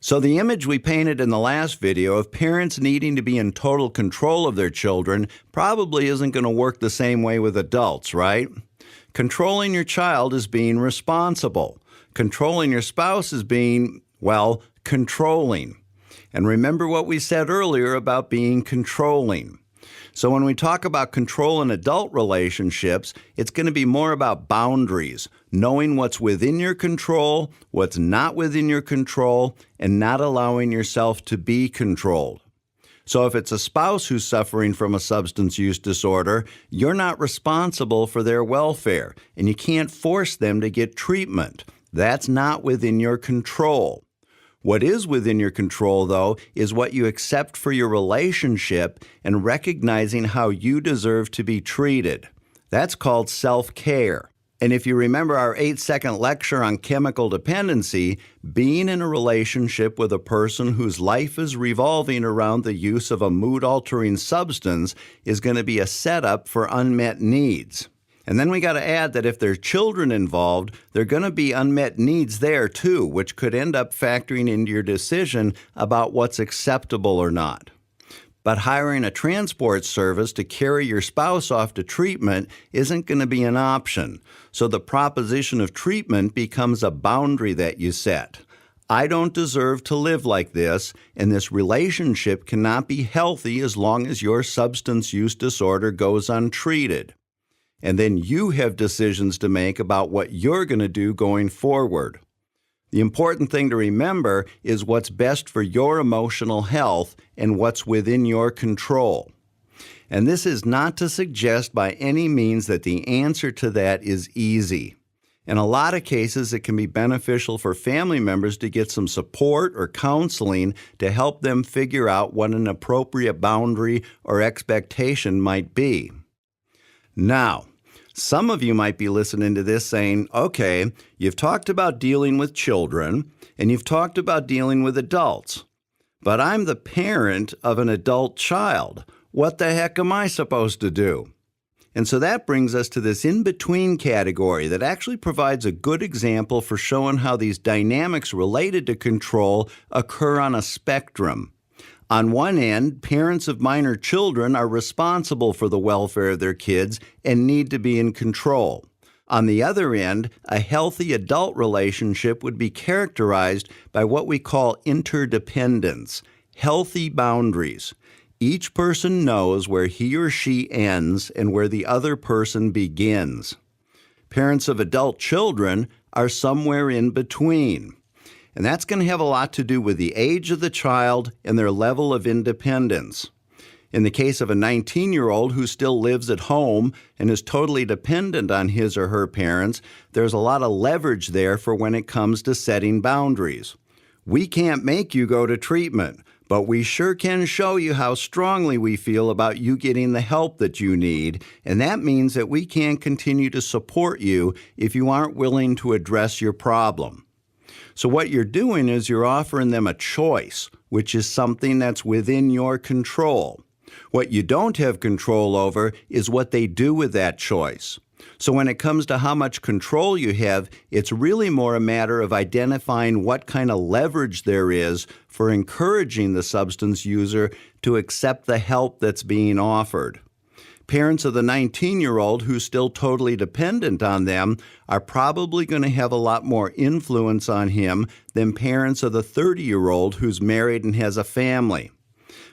So the image we painted in the last video of parents needing to be in total control of their children probably isn't going to work the same way with adults, right? Controlling your child is being responsible. Controlling your spouse is being, well, controlling. And remember what we said earlier about being controlling. So when we talk about control in adult relationships, it's going to be more about boundaries, knowing what's within your control, what's not within your control, and not allowing yourself to be controlled. So if it's a spouse who's suffering from a substance use disorder, you're not responsible for their welfare, and you can't force them to get treatment. That's not within your control. What is within your control, though, is what you accept for your relationship and recognizing how you deserve to be treated. That's called self-care. And if you remember our 8-second lecture on chemical dependency, being in a relationship with a person whose life is revolving around the use of a mood-altering substance is going to be a setup for unmet needs. And then we got to add that if there are children involved, there are going to be unmet needs there too, which could end up factoring into your decision about what's acceptable or not. But hiring a transport service to carry your spouse off to treatment isn't going to be an option. So the proposition of treatment becomes a boundary that you set. I don't deserve to live like this, and this relationship cannot be healthy as long as your substance use disorder goes untreated. And then you have decisions to make about what you're going to do going forward. The important thing to remember is what's best for your emotional health and what's within your control. And this is not to suggest by any means that the answer to that is easy. In a lot of cases, it can be beneficial for family members to get some support or counseling to help them figure out what an appropriate boundary or expectation might be. Now, some of you might be listening to this saying, okay, you've talked about dealing with children, and you've talked about dealing with adults, but I'm the parent of an adult child. What the heck am I supposed to do? And so that brings us to this in-between category that actually provides a good example for showing how these dynamics related to control occur on a spectrum. On one end, parents of minor children are responsible for the welfare of their kids and need to be in control. On the other end, a healthy adult relationship would be characterized by what we call interdependence, healthy boundaries. Each person knows where he or she ends and where the other person begins. Parents of adult children are somewhere in between. And that's going to have a lot to do with the age of the child and their level of independence. In the case of a 19-year-old who still lives at home and is totally dependent on his or her parents, there's a lot of leverage there for when it comes to setting boundaries. We can't make you go to treatment, but we sure can show you how strongly we feel about you getting the help that you need, and that means that we can't continue to support you if you aren't willing to address your problem. So what you're doing is you're offering them a choice, which is something that's within your control. What you don't have control over is what they do with that choice. So when it comes to how much control you have, it's really more a matter of identifying what kind of leverage there is for encouraging the substance user to accept the help that's being offered. Parents of the 19-year-old who's still totally dependent on them are probably going to have a lot more influence on him than parents of the 30-year-old who's married and has a family.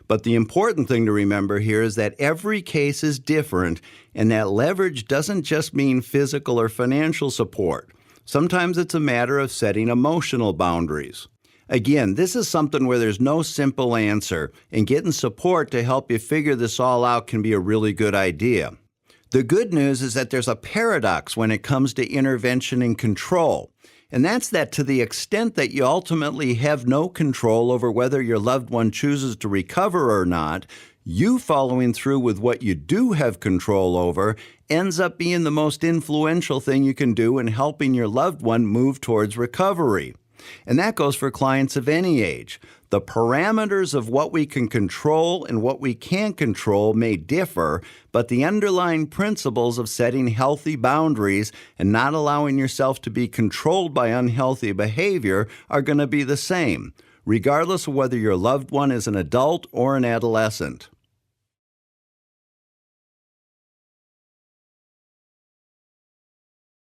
But the important thing to remember here is that every case is different, and that leverage doesn't just mean physical or financial support. Sometimes it's a matter of setting emotional boundaries. Again, this is something where there's no simple answer, and getting support to help you figure this all out can be a really good idea. The good news is that there's a paradox when it comes to intervention and control, and that's that to the extent that you ultimately have no control over whether your loved one chooses to recover or not, you following through with what you do have control over ends up being the most influential thing you can do in helping your loved one move towards recovery. And that goes for clients of any age. The parameters of what we can control and what we can't control may differ, but the underlying principles of setting healthy boundaries and not allowing yourself to be controlled by unhealthy behavior are going to be the same. regardless of whether your loved one is an adult or an adolescent.